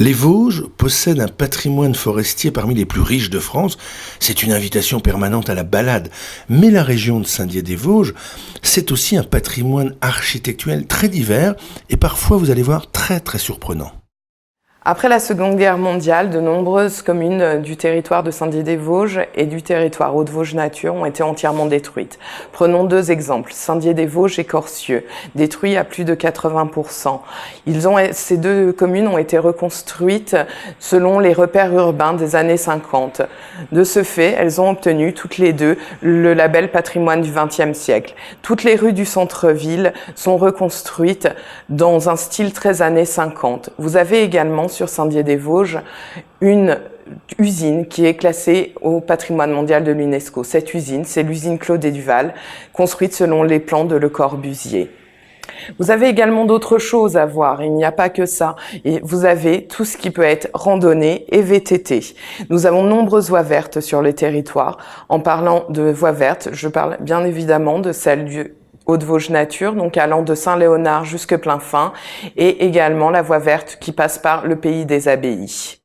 Les Vosges possèdent un patrimoine forestier parmi les plus riches de France. C'est une invitation permanente à la balade. Mais la région de Saint-Dié-des-Vosges, c'est aussi un patrimoine architectuel très divers et parfois, vous allez voir, très très surprenant. Après la Seconde Guerre mondiale, de nombreuses communes du territoire de Saint-Dié-des-Vosges et du territoire Hauts-de-Vosges Nature ont été entièrement détruites. Prenons deux exemples, Saint-Dié-des-Vosges et Corcieux, détruits à plus de 80%. Ces deux communes ont été reconstruites selon les repères urbains des années 50. De ce fait, elles ont obtenu toutes les deux le label patrimoine du XXe siècle. Toutes les rues du centre-ville sont reconstruites dans un style très années 50. Vous avez également sur Saint-Dié-des-Vosges une usine qui est classée au patrimoine mondial de l'UNESCO. Cette usine, c'est l'usine Claudet Duval, construite selon les plans de Le Corbusier. Vous avez également d'autres choses à voir, il n'y a pas que ça. Et vous avez tout ce qui peut être randonnée et VTT. Nous avons de nombreuses voies vertes sur les territoires. En parlant de voies vertes, je parle bien évidemment de celle du Hauts-de-Vosges Nature, donc allant de Saint-Léonard jusque Plainfin, et également la voie verte qui passe par le pays des abbayes.